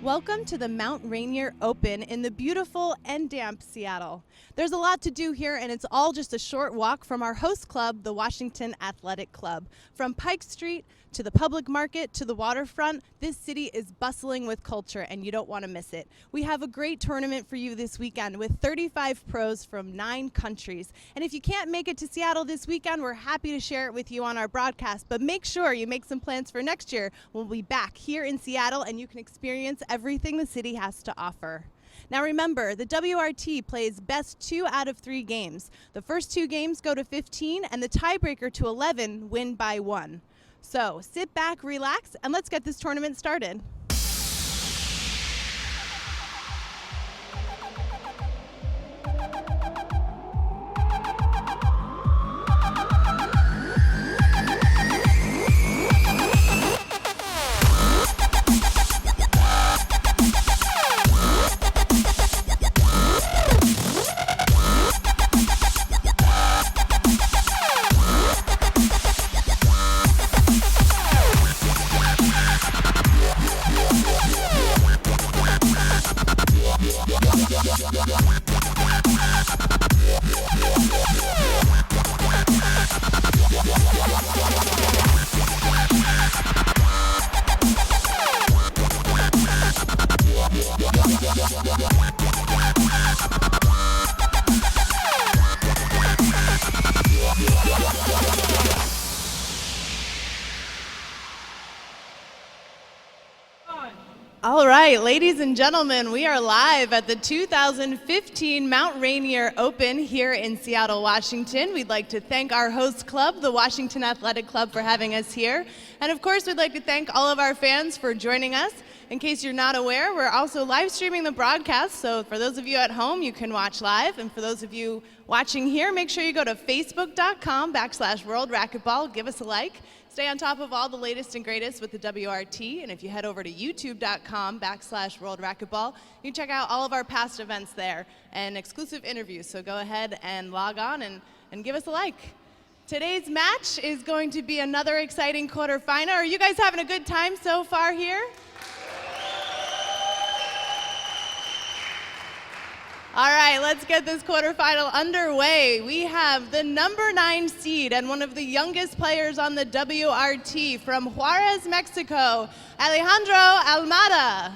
Welcome to the Mount Rainier Open in the beautiful and damp Seattle. There's a lot to do here, and it's all just a short walk from our host club, the Washington Athletic Club. From Pike Street to the public market to the waterfront, this city is bustling with culture, and you don't want to miss it. We have a great tournament for you this weekend with 35 pros from 9 countries. And if you can't make it to Seattle this weekend, we're happy to share it with you on our broadcast, but make sure you make some plans for next year. We'll be back here in Seattle, and you can experience everything the city has to offer. Now remember, the WRT plays best 2 out of 3 games. The first 2 games go to 15, and the tiebreaker to 11 win by 1. So sit back, relax, and let's get this tournament started. All right, ladies and gentlemen, we are live at the 2015 Mount Rainier Open here in Seattle, Washington. We'd like to thank our host club, the Washington Athletic Club, for having us here. And of course, we'd like to thank all of our fans for joining us. In case you're not aware, we're also live streaming the broadcast, so for those of you at home, you can watch live. And for those of you watching here, make sure you go to facebook.com/World Racquetball, give us a like. Stay on top of all the latest and greatest with the WRT, and if you head over to youtube.com/World Racquetball, you can check out all of our past events there and exclusive interviews, so go ahead and log on and give us a like. Today's match is going to be another exciting quarterfinal. Are you guys having a good time so far here? All right, let's get this quarterfinal underway. We have the number 9 seed and one of the youngest players on the WRT from Juarez, Mexico, Alejandro Almada.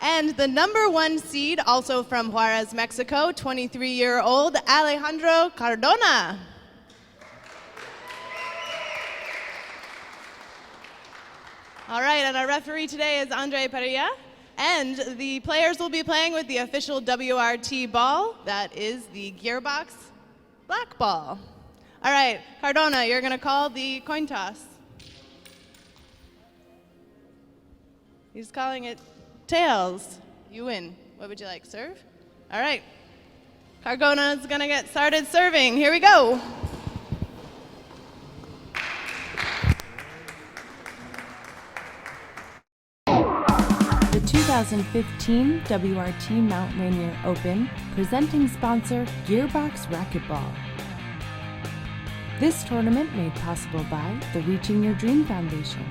And the number 1 seed, also from Juarez, Mexico, 23-year-old Alejandro Cardona. All right, and our referee today is Andre Perea, and the players will be playing with the official WRT ball. That is the Gearbox black ball. All right, Cardona, you're going to call the coin toss. He's calling it tails. You win. What would you like, serve? All right, Cardona is going to get started serving. Here we go. The 2015 WRT Mount Rainier Open, presenting sponsor Gearbox Racquetball. This tournament made possible by the Reaching Your Dream Foundation,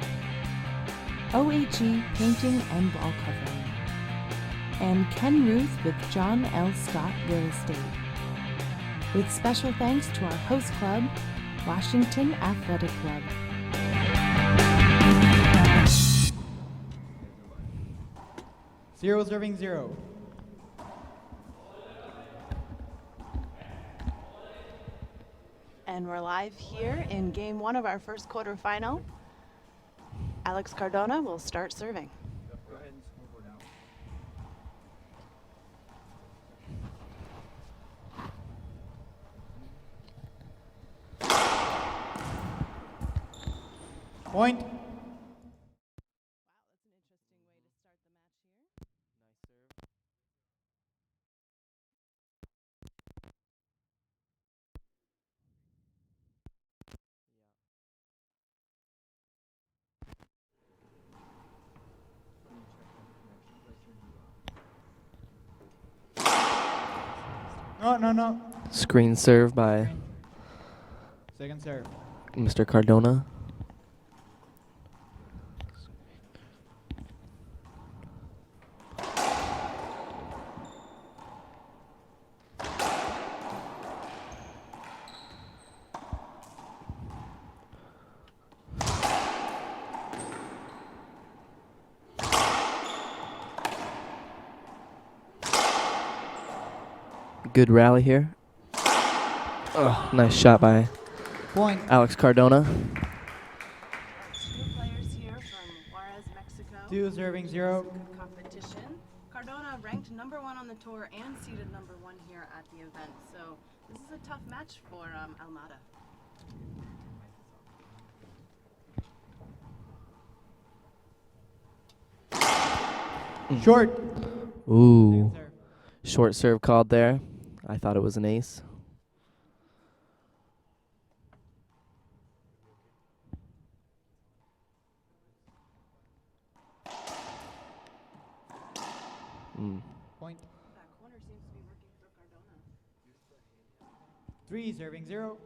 OHE Painting and Wall Covering, and Ken Ruth with John L. Scott Real Estate. With special thanks to our host club, Washington Athletic Club. Zero serving 0. And we're live here in game 1 of our first quarterfinal. Alex Cardona will start serving. Go ahead and scoreboard out. Point. No. Screen serve by Second serve. Mr. Cardona. Good rally here. Oh, nice shot by Point. Alex Cardona. Two players here from Juarez, Mexico. 2 serving 0. Good competition. Cardona ranked #1 on the tour and seeded #1 here at the event. So this is a tough match for Almada. Short. Ooh. Second serve. Short serve called there. I thought it was an ace. Point. That corner seems to be working for Cardona. 3 serving 0.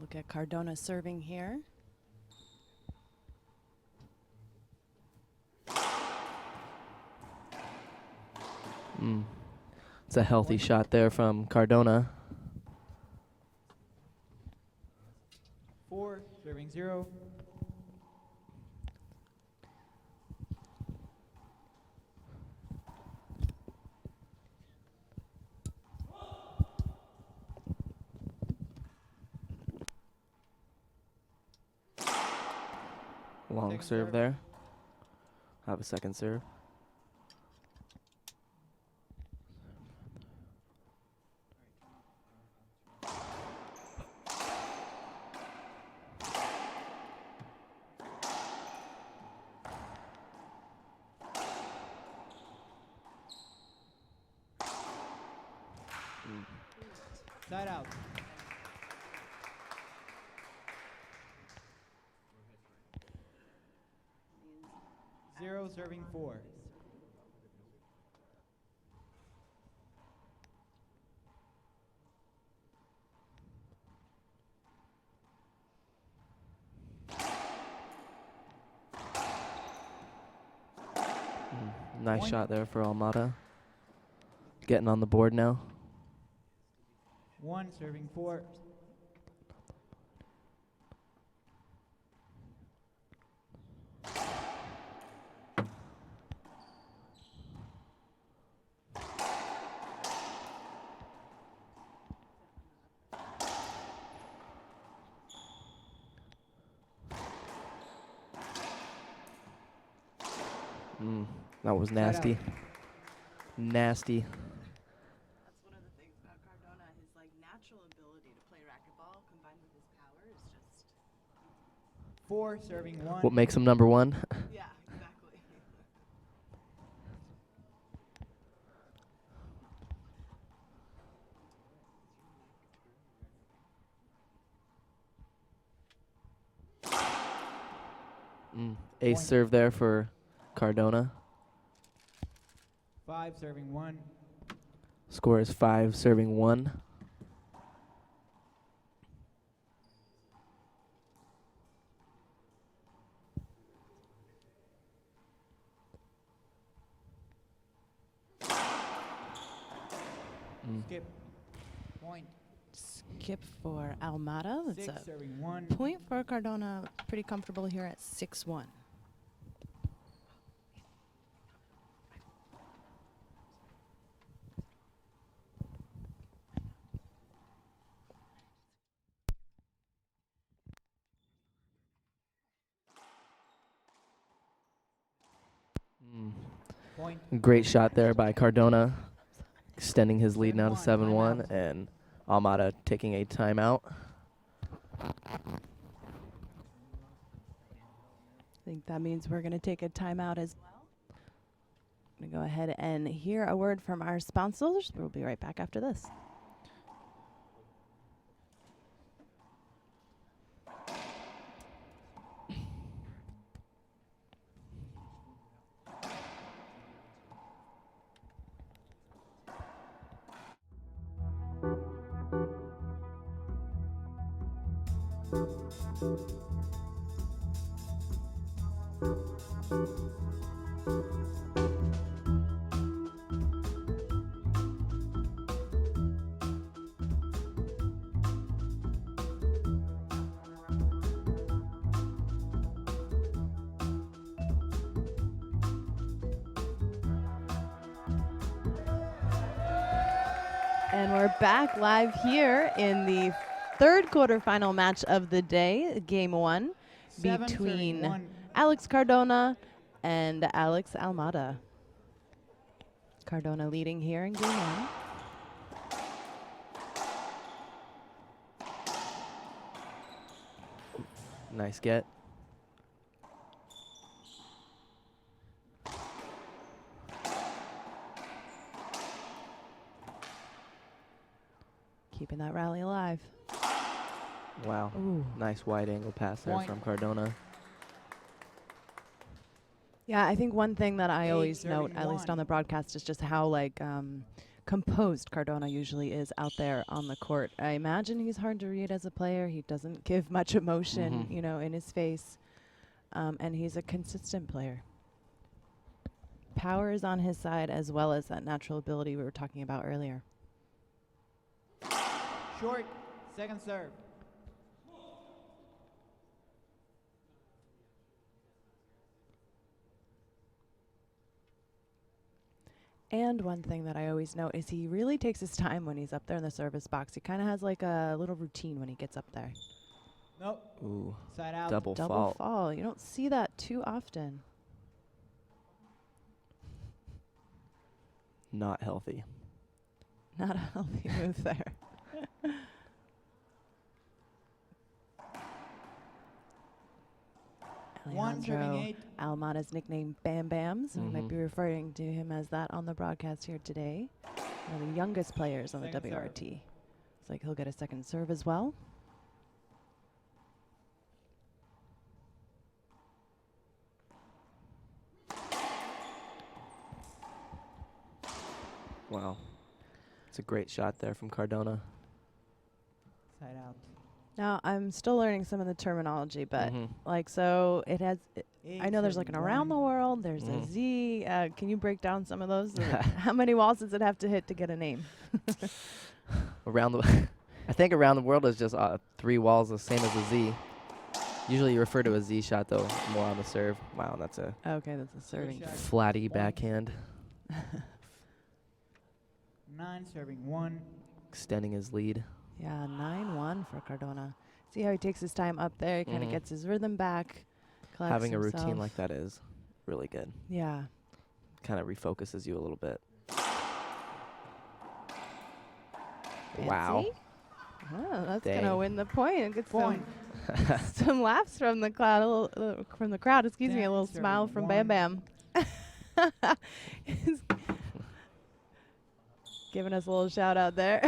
Look at Cardona serving here. It's a healthy shot there from Cardona. 4 serving 0. Long Second serve serve. there. Have a second serve. Side out. 0 serving 4. Nice Point. shot there for Almada. Getting on the board now. 1 serving 4. That was Side nasty. out. Nasty. That's one of the things about Cardona. His natural ability to play racquetball combined with his power is just 4 serving 1. What makes him #1? yeah, exactly. Ace Point. serve there for Cardona. 5 serving 1. Score is 5 serving 1. Skip. Point. Skip for Almada. That's 6 a serving 1. point for Cardona. Pretty comfortable here at 6-1. Point. Great shot there by Cardona, extending his lead now to 7-1, 7-1, timeout. and Almada taking a timeout. I think that means we're going to take a timeout as well. I'm going to go ahead and hear a word from our sponsors. We'll be right back after this. And we're back live here in the third quarterfinal match of the day, game 1, between Alex Cardona and Alex Almada. Cardona leading here in game 1. Nice get. Keeping that rally alive. Wow. Ooh. Nice wide angle pass there from Cardona. Yeah, I think one thing that I always note, at least on the broadcast, is just how composed Cardona usually is out there on the court. I imagine he's hard to read as a player. He doesn't give much emotion, you know, in his face, and he's a consistent player. Power is on his side as well as that natural ability we were talking about earlier. Short, second serve. And one thing that I always note is he really takes his time when he's up there in the service box. He kind of has like a little routine when he gets up there. Nope. Ooh. Side out. Double Double fault. fall. You don't see that too often. Not healthy. Not a healthy move there. Alejandro Almada's nickname Bam Bam, so we might be referring to him as that on the broadcast here today. One of the youngest players on the WRT. It's like he'll get a second serve as well. Wow. It's a great shot there from Cardona. Side out. Now, I'm still learning some of the terminology, but so it has, I know there's like an around the world, there's a Z. Can you break down some of those? How many walls does it have to hit to get a name? Around the, I think around the world is just 3 walls, the same as a Z. Usually you refer to a Z shot though, more on the serve. Wow, that's a Okay, that's a serving. flatty backhand. 9 serving 1. Extending his lead. Yeah, 9-1 for Cardona. See how he takes his time up there. He kind of gets his rhythm back. Having a routine like that is really good. Yeah. Kind of refocuses you a little bit. Fancy? Wow. Oh, that's Dang. gonna win the point. It gets Point. some laughs from the crowd. From the crowd, excuse me, a little smile from Bam Bam. He's giving us a little shout out there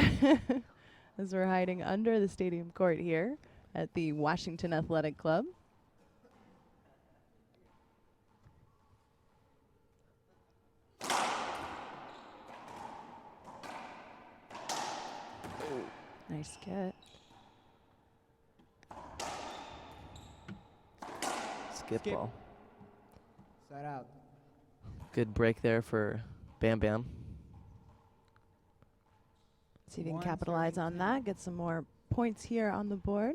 as we're hiding under the stadium court here at the Washington Athletic Club. Nice get. Skip Skip. ball. Side out. Good break there for Bam Bam. See if you can One capitalize serving on 10. that, get some more points here on the board.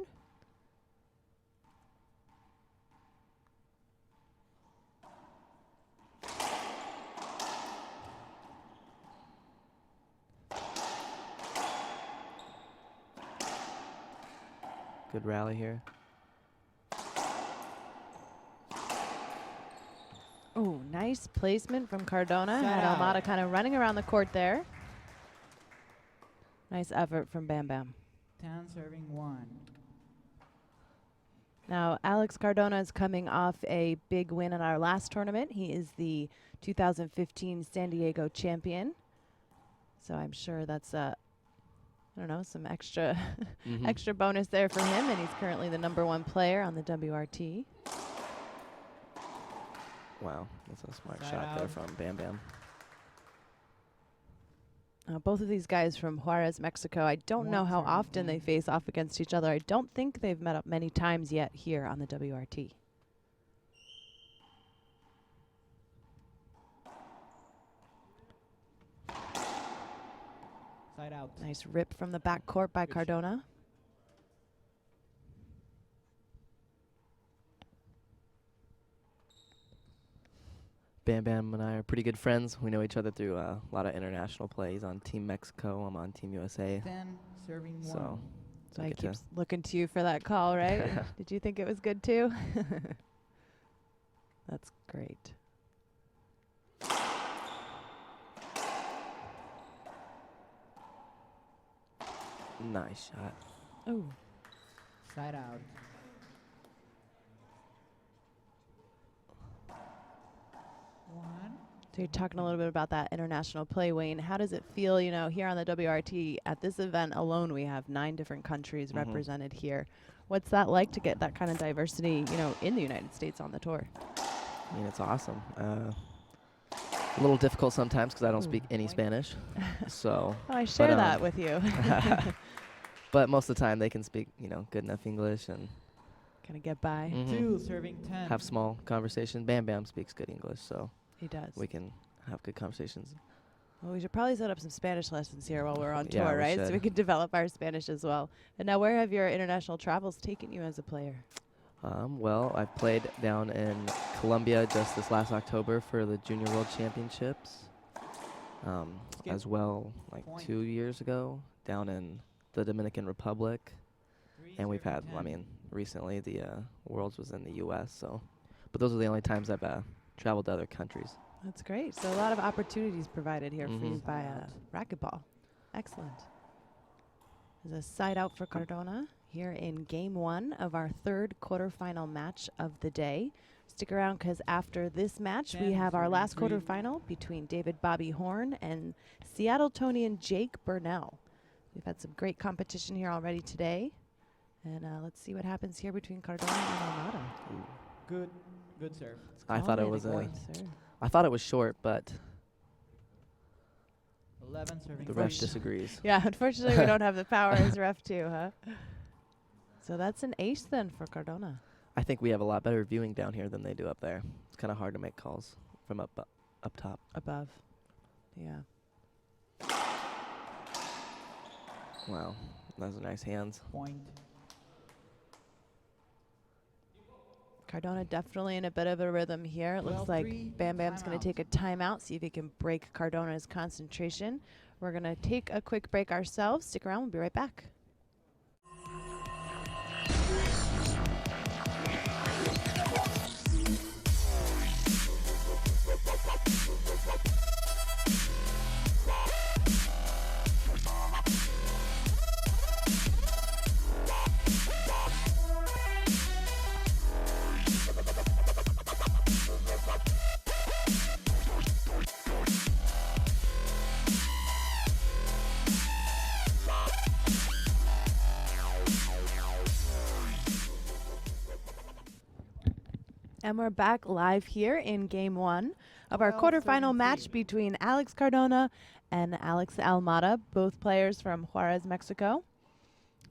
Good rally here. Oh, nice placement from Cardona. Set Had out. Almada kind of running around the court there. Nice effort from Bam Bam. 10 serving 1. Now, Alex Cardona is coming off a big win in our last tournament. He is the 2015 San Diego champion. So I'm sure that's I don't know, some extra extra bonus there for him, and he's currently the #1 player on the WRT. Wow, that's a smart Side shot there out. from Bam Bam. Both of these guys from Juarez, Mexico. I don't know how often they face off against each other. I don't think they've met up many times yet here on the WRT. Side out. Nice rip from the back court by Good Cardona. Bam Bam and I are pretty good friends. We know each other through a lot of international plays on Team Mexico. I'm on Team USA. 10 serving 1. So So I I get keep to- looking to you for that call, right? Did you think it was good too? That's great. Nice shot. Oh, Side out. One. so you're talking a little bit about that international play, Wayne. How does it feel, you know, here on the WRT at this event alone, we have 9 different countries Mhm. represented here. What's that like to get that kind of diversity, you know, in the United States on the tour? I mean, it's awesome. A little difficult sometimes because I don't speak any Spanish. So, Oh, I share that um, with you. but most of the time they can speak, you know, good enough English and Kind of get by. 2 serving 10. have small conversation. Bam Bam speaks good English, so He does. we can have good conversations. Well, we should probably set up some Spanish lessons here while we're on Yeah, tour, we right? So should. we can develop our Spanish as well. And now, where have your international travels taken you as a player? Well, I played down in Colombia just this last October for the Junior World Championships. Skip. As well, like Point. 2 years ago, down in the Dominican Republic. 3 And we've had, serving I 10. mean, recently the Worlds was in the U.S., so. But those are the only times I've traveled to other countries. That's great. So a lot of opportunities provided here for you Mhm. by Side out. racquetball. Excellent. There's a side out for Cardona here in game 1 of our 3rd quarterfinal match of the day. Stick around because after this match, we 10 have our serving last 3. quarterfinal between David Bobby Horn and Seattle Tonian Jake Burnell. We've had some great competition here already today. And let's see what happens here between Cardona and Almada. Good. Good serve. I thought it Calling was a a. point, sir. I thought it was short, but 11 serving the 3. ref disagrees. Yeah, unfortunately, we don't have the power as ref too, huh? So that's an ace then for Cardona. I think we have a lot better viewing down here than they do up there. It's kind of hard to make calls from up top. Above. Yeah. Wow, those are nice hands. Point. Cardona definitely in a bit of a rhythm here. It looks like 12-3, Bam Bam's going timeout. to take a timeout, see if he can break Cardona's concentration. We're going to take a quick break ourselves. Stick around, we'll be right back. And we're back live here in game 1 of our quarterfinal match between Alex Cardona and Alex Almada, both players from Juarez, Mexico.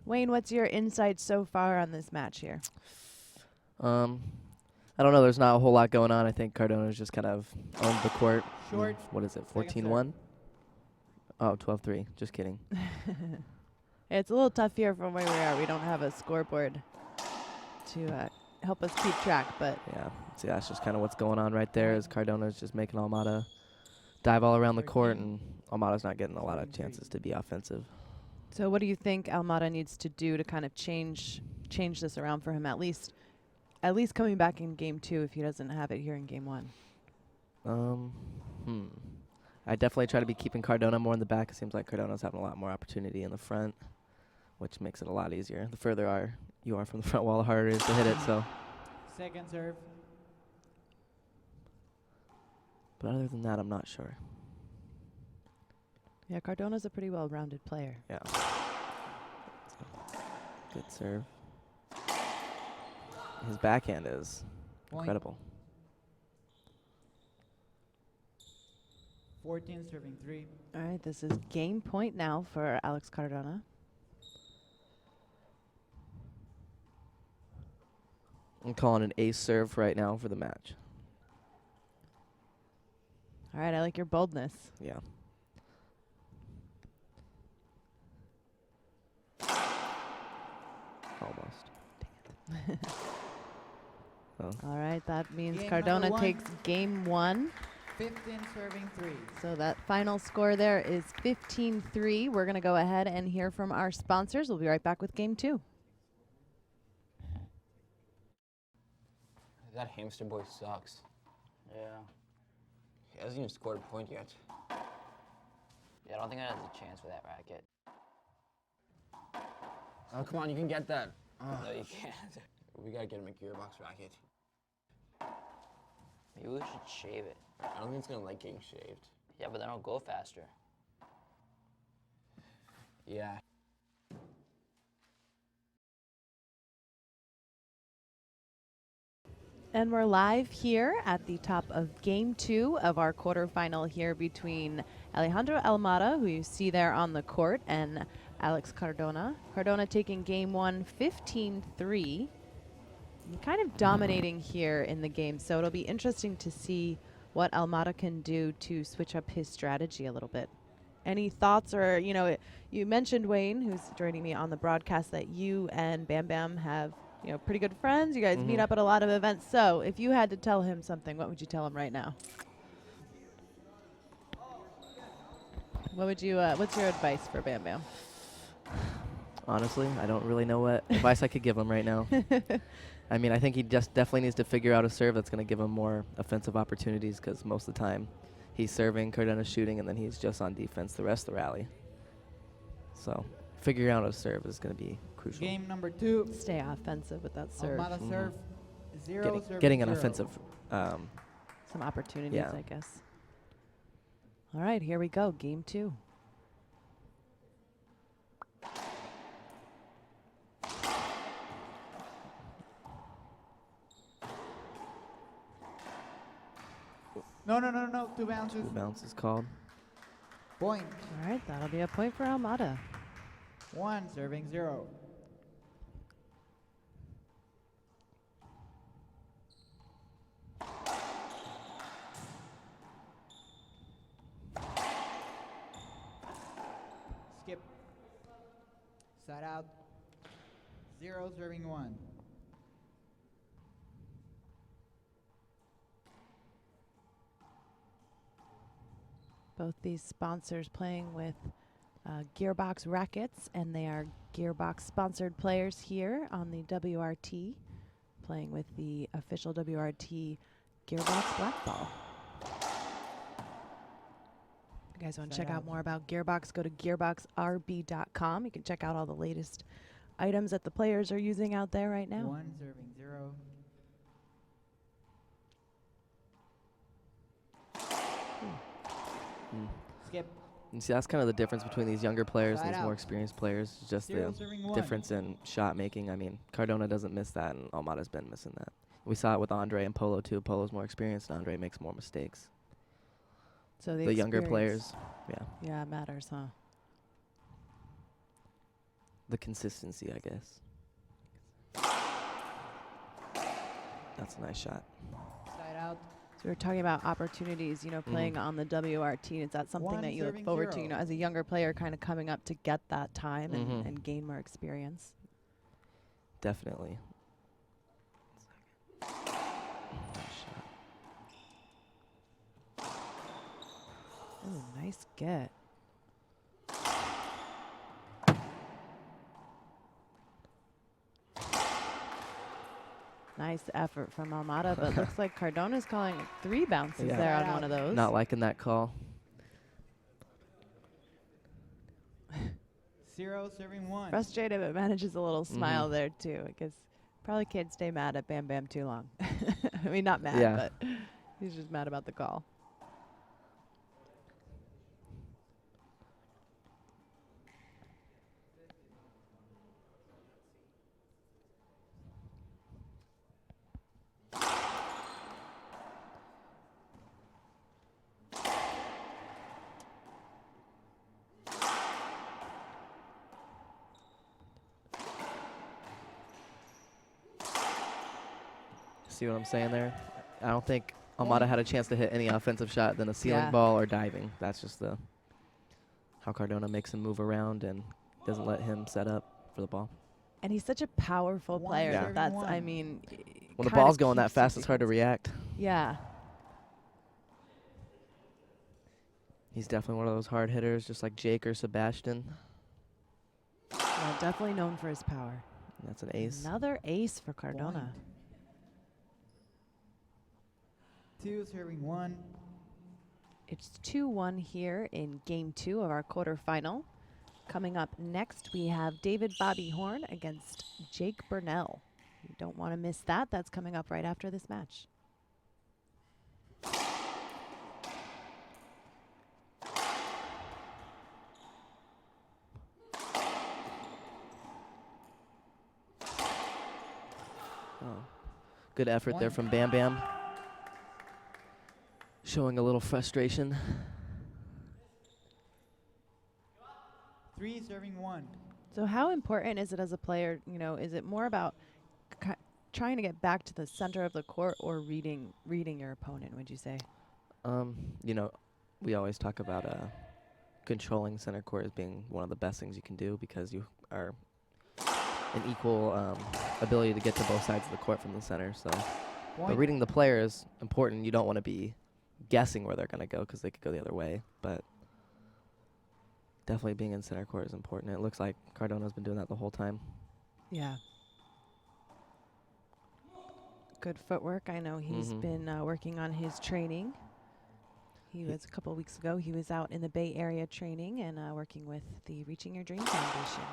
Wayne, what's your insight so far on this match here? I don't know. There's not a whole lot going on. I think Cardona's just kind of owned the court. Short. What is it? Second 14-1. Oh, 12-3. Just kidding. It's a little tough here from where we are. We don't have a scoreboard to help us keep track, but Yeah. See, that's just kind of what's going on right there. Is Cardona's just making Almada dive all around the court, and Almada's not getting a lot of chances to be offensive. so what do you think Almada needs to do to kind of change this around for him, at least coming back in game 2 if he doesn't have it here in game 1? I definitely try to be keeping Cardona more in the back. It seems like Cardona's having a lot more opportunity in the front, which makes it a lot easier. The further you are from the front wall, the harder it is to hit it. So, Second serve. but other than that, I'm not sure. Yeah, Cardona's a pretty well-rounded player. Yeah. Good serve. His backhand is Point. incredible. 14 serving 3. All right, this is game point now for Alex Cardona. I'm calling an ace serve right now for the match. All right, I like your boldness. Yeah. Almost. Oh. All right, that means Game Cardona number 1. takes game 1. 15 serving 3. So that final score there is 15-3. We're going to go ahead and hear from our sponsors. We'll be right back with game 2. That hamster boy sucks. Yeah. He hasn't even scored a point yet. Yeah, I don't think I have a chance with that racket. Oh, come on, you can get that. No, you can't. We gotta get him a gearbox racket. Maybe we should shave it. I don't think it's gonna like getting shaved. Yeah, but then it'll go faster. Yeah. And we're live here at the top of game 2 of our quarterfinal here between Alejandro Almada, who you see there on the court, and Alex Cardona. Cardona taking game 1 15-3. Kind of dominating here in the game, so it'll be interesting to see what Almada can do to switch up his strategy a little bit. Any thoughts, or, you know, you mentioned, Wayne, who's joining me on the broadcast, that you and Bam Bam have, you know, pretty good friends. You guys meet up at a lot of events. So if you had to tell him something, what would you tell him right now? What would you, what's your advice for Bam Bam? Honestly, I don't really know what advice I could give him right now. I mean, I think he just definitely needs to figure out a serve that's going to give him more offensive opportunities, because most of the time he's serving, Cardona's shooting, and then he's just on defense the rest of the rally. So figuring out a serve is going to be crucial. Game number 2. Stay offensive with that serve. Almada serve 0 serving Getting an 0. offensive. Some opportunities, Yeah. I guess. All right, here we go. Game 2. No. 2 bounces. 2 bounces called. Point. All right, that'll be a point for Almada. 1 serving 0. Skip. Side out. 0 serving 1. Both these sponsors playing with Gearbox rackets, and they are Gearbox sponsored players here on the WRT, playing with the official WRT Gearbox Black Ball. If you guys want to check out more about Gearbox, go to gearboxrb.com. You can check out all the latest items that the players are using out there right now. 1 serving 0. Skip. And see, that's kind of the difference between these younger players and Side these more out. experienced players. It's just 0 the serving 1. difference in shot making. I mean, Cardona doesn't miss that, and Almada's been missing that. We saw it with Andre and Polo too. Polo's more experienced, and Andre makes more mistakes. So The younger experience- players, yeah. Yeah, it matters, huh? The consistency, I guess. That's a nice shot. Side out. So we were talking about opportunities, you know, playing on the WRT. Is that something 1 that you look serving forward to, 0. you know, as a younger player, kind of coming up to get that time Mhm. and gain more experience? Definitely. Nice shot. Oh, nice get. Nice effort from Almada, but looks like Cardona's calling 3 bounces Yeah. there on one of those. Not liking that call. 0 serving 1. Frustrated, but manages a little smile there too. I guess probably can't stay mad at Bam Bam too long. I mean, not mad, Yeah. but he's just mad about the call. See what I'm saying there? I don't think Almada had a chance to hit any offensive shot than a ceiling ball or diving. That's just how Cardona makes him move around and doesn't let him set up for the ball. And he's such a powerful player. Yeah. That's, I mean, When the ball's going that fast, it's hard to react. Yeah. He's definitely one of those hard hitters, just like Jake or Sebastian. Yeah, definitely known for his power. That's an ace. Another ace for Cardona. 2 serving 1. It's 2-1 here in game 2 of our quarterfinal. Coming up next, we have David Bobby Horn against Jake Burnell. You don't want to miss that. That's coming up right after this match. Good effort there from Bam Bam. Showing a little frustration. 3 serving 1. So how important is it as a player, you know, is it more about trying to get back to the center of the court or reading your opponent, would you say? You know, we always talk about controlling center court as being one of the best things you can do because you are an equal ability to get to both sides of the court from the center. So, but reading the player is important. You don't want to be guessing where they're going to go because they could go the other way. But definitely being in center court is important. It looks like Cardona's been doing that the whole time. Yeah. Good footwork. I know he's been working on his training. He was a couple of weeks ago. He was out in the Bay Area training and working with the Reaching Your Dream Foundation,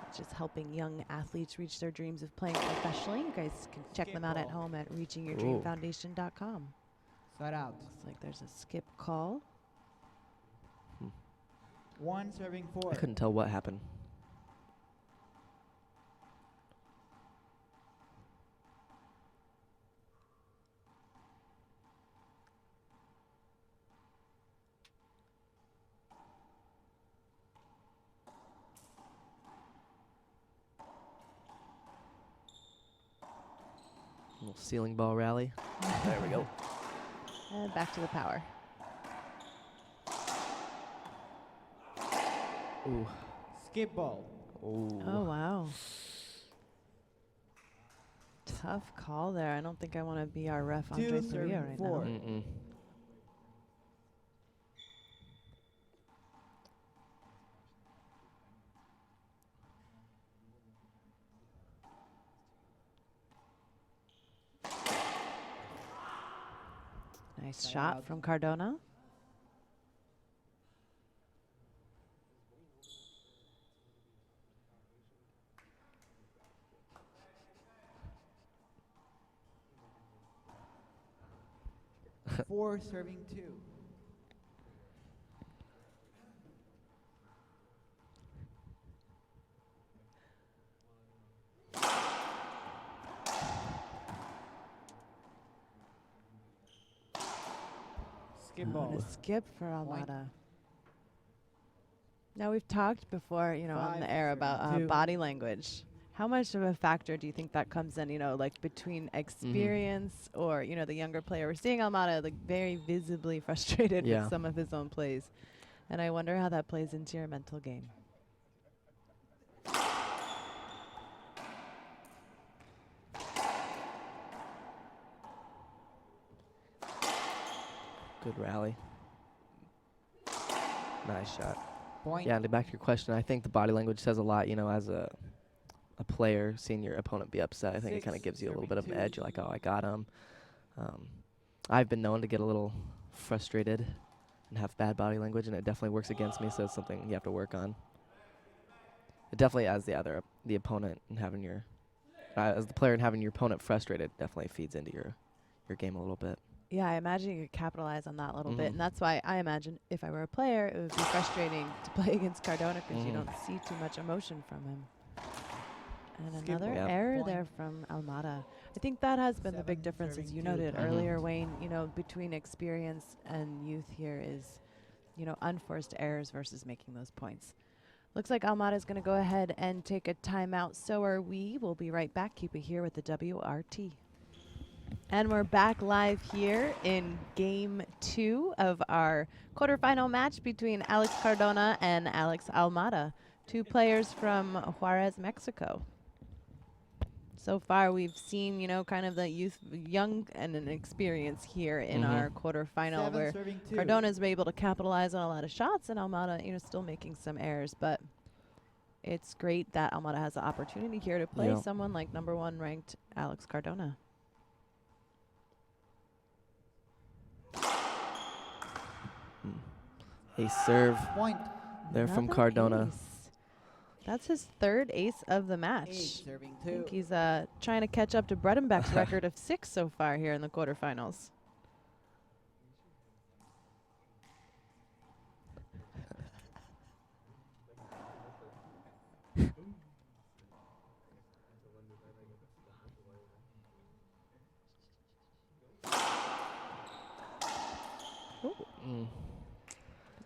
which is helping young athletes reach their dreams of playing professionally. You guys can check them out at home at reachingyourdreamfoundation.com. Side out. Looks like there's a skip call. 1 serving 4. I couldn't tell what happened. Little ceiling ball rally. There we go. And back to the power. Ooh. Skip ball. Ooh. Oh, wow. Tough call there. I don't think I want to be our ref Andre 2 Thurio serving right 4. now. Nice shot from Cardona. Four serving 2. Skip ball. A skip for Almada. Now we've talked before, you know, on 5 the air about serving 2. body language. How much of a factor do you think that comes in, you know, like between experience or, you know, the younger player? We're seeing Almada like very visibly frustrated with some of his own plays. And I wonder how that plays into your mental game. Good rally. Nice shot. Point. Yeah, and back to your question, I think the body language says a lot, you know, as a player, seeing your opponent be upset. I think it kind of gives you a little bit of an edge. You're like, oh, I got him. I've been known to get a little frustrated and have bad body language, and it definitely works against me, so it's something you have to work on. It definitely, as the opponent and having your, as the player and having your opponent frustrated, definitely feeds into your game a little bit. Yeah, I imagine you could capitalize on that a little bit. And that's why I imagine if I were a player, it would be frustrating to play against Cardona because you don't see too much emotion from him. And another error there from Almada. I think that has been the big difference, as you noted earlier, Wayne, you know, between experience and youth here is, you know, unforced errors versus making those points. Looks like Almada is going to go ahead and take a timeout. So are we. We'll be right back. Keep it here with the WRT. And we're back live here in game 2 of our quarterfinal match between Alex Cardona and Alex Almada, 2 players from Juarez, Mexico. So far, we've seen, you know, kind of the young and an experience here in our quarterfinal, 7 where serving 2. Cardona's been able to capitalize on a lot of shots, and Almada, you know, still making some errors. But it's great that Almada has the opportunity here to play someone like #1 ranked Alex Cardona. Ace serve Point. there from Another Cardona. ace. That's his 3rd ace of the match. 8 serving I 2. think he's trying to catch up to Bredenbeck's record of 6 so far here in the quarterfinals.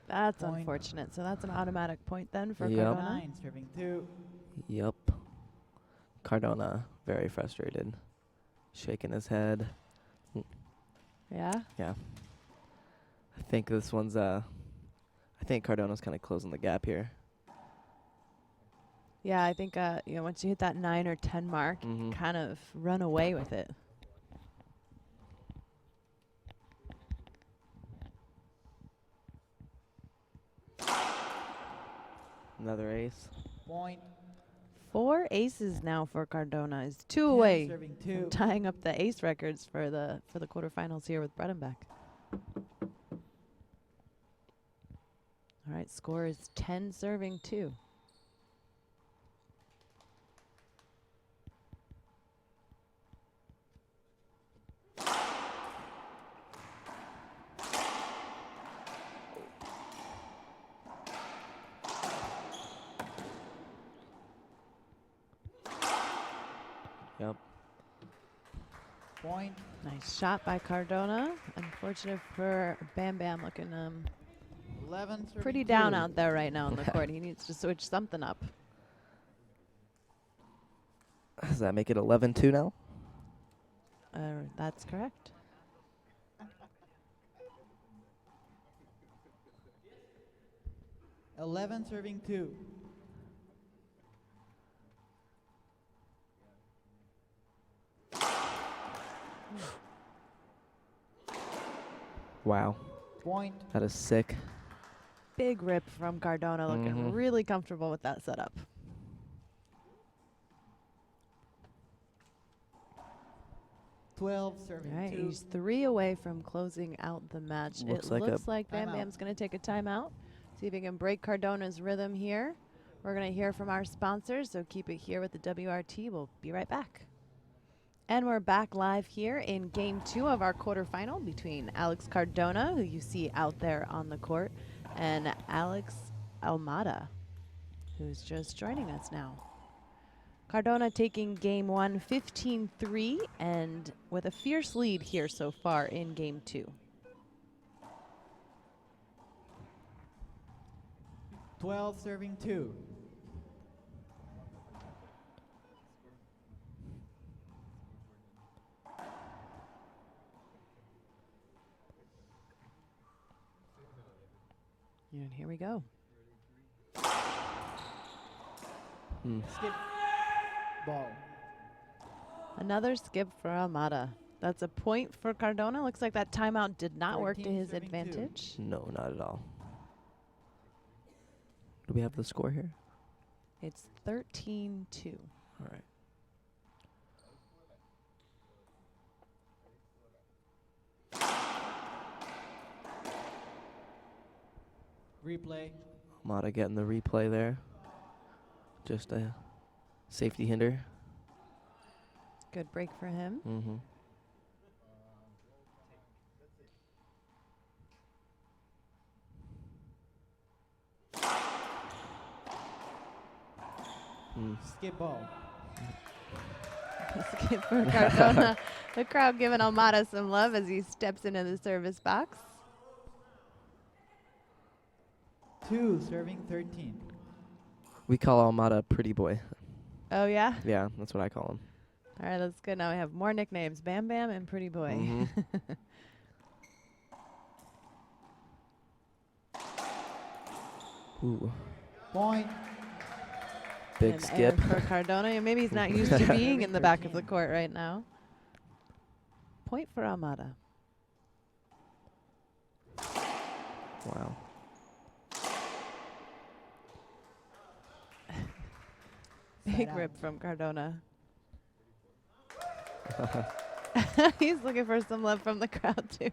That's Point. unfortunate. So that's an automatic point then for Yep. Cardona. 9 serving 2. Yep. Cardona very frustrated, shaking his head. Yeah. Yeah. I think this one's I think Cardona's kind of closing the gap here. Yeah, I think you know, once you hit that 9 or 10 mark, you kind of run away with it. Another ace. Point. 4 aces now for Cardona. Is 2 10 away serving from 2. tying up the ace records for the quarterfinals here with Bredenbeck. All right, score is 10 serving 2. Yep. Point. Nice shot by Cardona. Unfortunate for Bam Bam, looking 11 serving pretty 2. down out there right now on the court. He needs to switch something up. Does that make it 11-2 now? That's correct. Eleven serving 2. Wow. Point. That is sick. Big rip from Cardona, looking really comfortable with that setup. 12 serving All right, 2. he's 3 away from closing out the match. Looks It like a looks like Bam timeout. Bam's going to take a timeout. See if he can break Cardona's rhythm here. We're going to hear from our sponsors, so keep it here with the WRT. We'll be right back. And we're back live here in game 2 of our quarterfinal between Alex Cardona, who you see out there on the court, and Alex Almada, who's just joining us now. Cardona taking game 1 15-3 and with a fierce lead here so far in game 2. 12 serving 2. And here we go. Skip. Ball. Another skip for Almada. That's a point for Cardona. Looks like that timeout did not work to 14 his serving 2. advantage. No, not at all. Do we have the score here? It's 13-2. All right. Replay. Almada getting the replay there. Just a safety hinder. Good break for him. Skip ball. Skip for Cardona. The crowd giving Almada some love as he steps into the service box. 2 serving 13. We call Almada pretty boy. Oh, yeah? Yeah, that's what I call him. All right, that's good. Now we have more nicknames, Bam Bam and Pretty Boy. Mhm. Ooh, Point. big And skip. for Cardona. Maybe he's not used to being in the back of the court right now. Point for Almada. Wow. Big Side rip out. from Cardona. He's looking for some love from the crowd, too.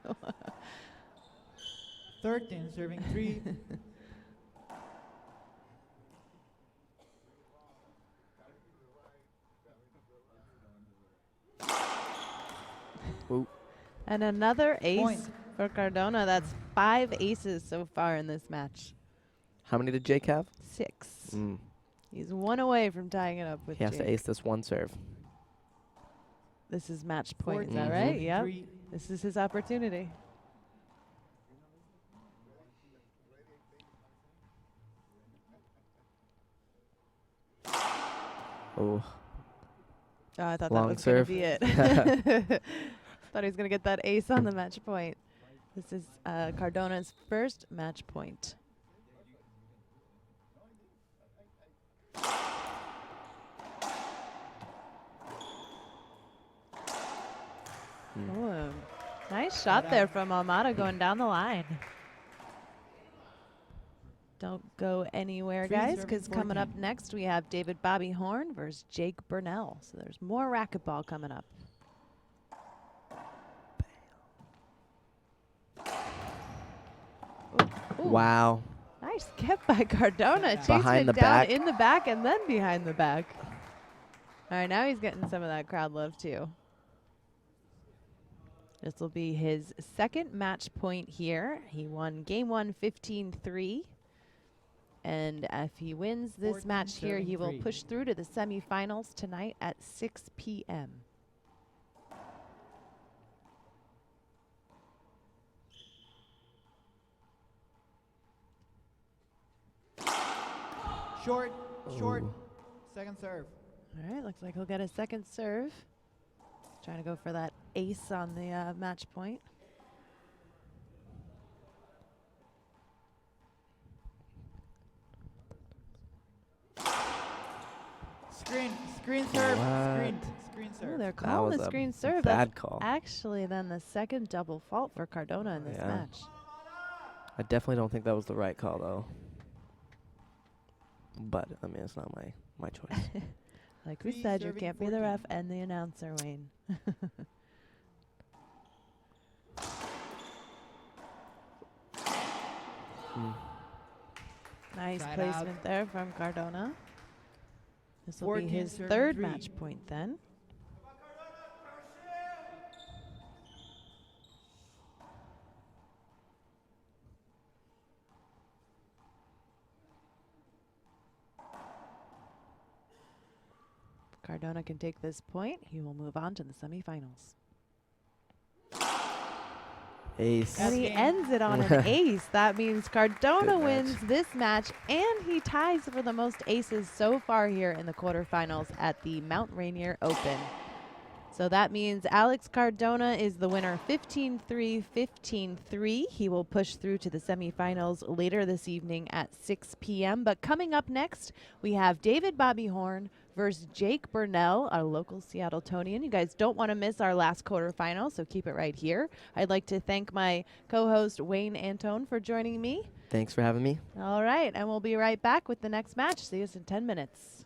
13, serving 3. Ooh. And another ace Point. for Cardona. That's 5 aces so far in this match. How many did Jake have? 6. Mm. He's 1 away from tying it up with He has Jake. to ace this one serve. This is match point, is 14, that right? serving Yep. 3. This is his opportunity. Oh, Oh, I thought Long that was going to serve. be it. Thought he was going to get that ace on the match point. This is Cardona's first match point. Ooh, nice shot there from Almada going down the line. Don't go anywhere, Three guys, serving because coming up 14. next we have David Bobby Horn versus Jake Burnell. So there's more racquetball coming up. Ooh, wow. nice skip by Cardona. Chasing Behind it the down back. in the back and then behind the back. All right, now he's getting some of that crowd love too. This will be his second match point here. He won game 1 15-3. And if he wins this 14, match here, he will 73. push through to the semifinals tonight at 6 p.m. Short. Short. Ooh. Second serve. All right, looks like he'll get a second serve. Trying to go for that ace on the match point. Screen serve. What? Screen Oh, serve. they're That calling was the a screen serve. bad That's call. actually then the second double fault for Cardona in this Yeah. match. I definitely don't think that was the right call, though. But, I mean, it's not my choice. Like we Three said, you serving can't be the 14. ref and the announcer, Wayne. Mm. Nice Side placement out. there from Cardona. This will be 14 his serving third 3. match point then. Cardona can take this point. He will move on to the semifinals. Ace. And he game. ends it on an ace. That means Cardona Good match. wins this match, and he ties for the most aces so far here in the quarterfinals at the Mount Rainier Open. So that means Alex Cardona is the winner 15-3, 15-3. He will push through to the semifinals later this evening at 6 p.m. But coming up next, we have David Bobby Horn versus Jake Burnell, our local Seattletonian. You guys don't want to miss our last quarterfinal, so keep it right here. I'd like to thank my co-host Wayne Antone for joining me. Thanks for having me. All right, and we'll be right back with the next match. See us in 10 minutes.